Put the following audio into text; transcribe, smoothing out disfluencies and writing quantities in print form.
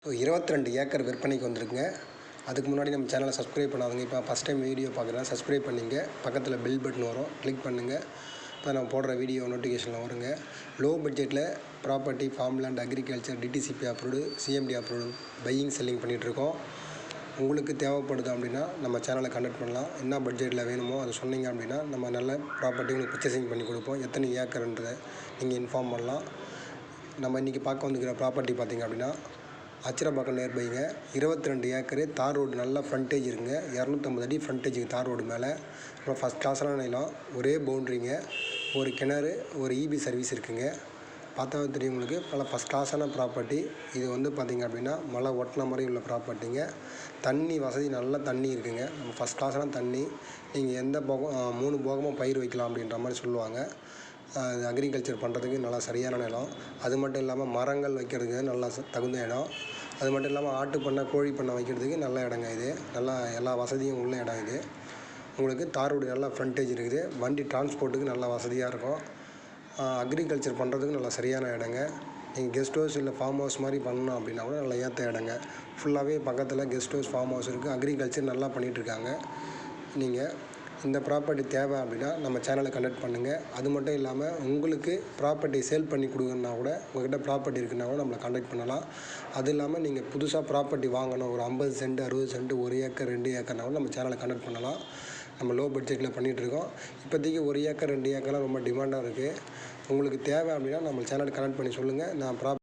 22 acre விற்பனைக்கு வந்திருக்குங்க. அதுக்கு முன்னாடி நம்ம சேனலை சப்ஸ்கிரைப் பண்ணாதவங்க இப்போ ஃபஸ்ட் டைம் வீடியோ பார்க்குறேன், சப்ஸ்கிரைப் பண்ணிங்க. பக்கத்தில் பெல் பட்டன் வரும், கிளிக் பண்ணுங்கள். இப்போ நான் போடுற வீடியோ நோட்டிஃபிகேஷனில் வருங்க. லோ பட்ஜெட்டில் property, farm land, agriculture, DTCP approved, CMD approved buying selling பண்ணிகிட்ருக்கோம். உங்களுக்கு தேவைப்படுது அப்படின்னா நம்ம சேனலை கனெக்ட் பண்ணலாம். என்ன பட்ஜெட்டில் வேணுமோ அதை சொன்னீங்க அப்படின்னா நம்ம நல்ல ப்ராப்பர்ட்டி உங்களுக்கு பர்ச்சேசிங் பண்ணி கொடுப்போம். எத்தனை ஏக்கர்ன்றதை நீங்கள் இன்ஃபார்ம் பண்ணலாம். நம்ம இன்றைக்கி பார்க்க வந்துக்கிற ப்ராப்பர்ட்டி பார்த்திங்க அப்படின்னா அச்சிரப்பாக்கம் நியர்பைங்க. 22 ஏக்கரு, தார் ரோடு, நல்ல ஃப்ரண்டேஜ் இருக்குங்க. 250 அடி ஃப்ரண்டேஜுக்கு தார் ரோடு மேலே. அப்புறம் ஃபஸ்ட் கிளாஸான நிலம், ஒரே பவுண்ட்ரிங்க, ஒரு கிணறு, ஒரு இபி சர்வீஸ் இருக்குங்க. பார்த்தாவே தெரியும் உங்களுக்கு, நல்ல ஃபஸ்ட் கிளாஸான ப்ராப்பர்ட்டி. இது வந்து பார்த்திங்க அப்படின்னா மழை ஒட்டின மாதிரி உள்ள ப்ராப்பர்ட்டிங்க. தண்ணி வசதி, நல்ல தண்ணி இருக்குங்க. நம்ம ஃபஸ்ட் கிளாஸான தண்ணி. நீங்கள் எந்த போகம் 3 போகமும் பயிர் வைக்கலாம் அப்படின்ற மாதிரி சொல்லுவாங்க. அக்ரிகல்ச்சர் பண்ணுறதுக்கு நல்லா சரியான நிலம். அது மட்டும் இல்லாமல் மரங்கள் வைக்கிறதுக்கு நல்லா தகுந்த இடம். அது மட்டும் இல்லாமல் ஆட்டு பண்ணை, கோழி பண்ணை வைக்கிறதுக்கு நல்ல இடங்க இது. நல்லா எல்லா வசதியும் உள்ள இடம் இது. உங்களுக்கு தார் ரோடு நல்லா ஃப்ரண்டேஜ் இருக்குது. வண்டி டிரான்ஸ்போர்ட்டுக்கு நல்லா வசதியாக இருக்கும். அக்ரிகல்ச்சர் பண்ணுறதுக்கு நல்லா சரியான இடங்க. நீங்கள் கெஸ்ட் ஹவுஸ் இல்லை ஃபார்ம் ஹவுஸ் மாதிரி பண்ணணும் அப்படின்னா கூட நல்லா ஏற்ற இடங்க. ஃபுல்லாகவே பக்கத்தில் கெஸ்ட் ஹவுஸ், ஃபார்ம் ஹவுஸ் இருக்குது. அக்ரிகல்ச்சர் நல்லா பண்ணிகிட்ருக்காங்க. நீங்கள் இந்த ப்ராப்பர்ட்டி தேவை அப்படின்னா நம்ம சேனலை கனெக்ட் பண்ணுங்கள். அது மட்டும் இல்லாமல் உங்களுக்கு ப்ராப்பர்ட்டி சேல் பண்ணி கொடுக்கணுன்னா கூட, உங்கள்கிட்ட ப்ராப்பர்ட்டி இருக்குன்னா கூட நம்மளை கான்டாக்ட் பண்ணலாம். அது இல்லாமல் நீங்கள் புதுசாக ப்ராப்பர்ட்டி வாங்கணும், ஒரு 50 சென்ட், 60 சென்ட், 1 ஏக்கர், 2 ஏக்கர்னா கூட நம்ம சேனலை கனெக்ட் பண்ணலாம். நம்ம லோ பட்ஜெட்டில் பண்ணிகிட்ருக்கோம். இப்போதைக்கு 1 ஏக்கர், 2 ஏக்கர்லாம் ரொம்ப டிமாண்டாக இருக்குது. உங்களுக்கு தேவை அப்படின்னா நம்ம சேனலை கனெக்ட் பண்ணி சொல்லுங்கள். நான்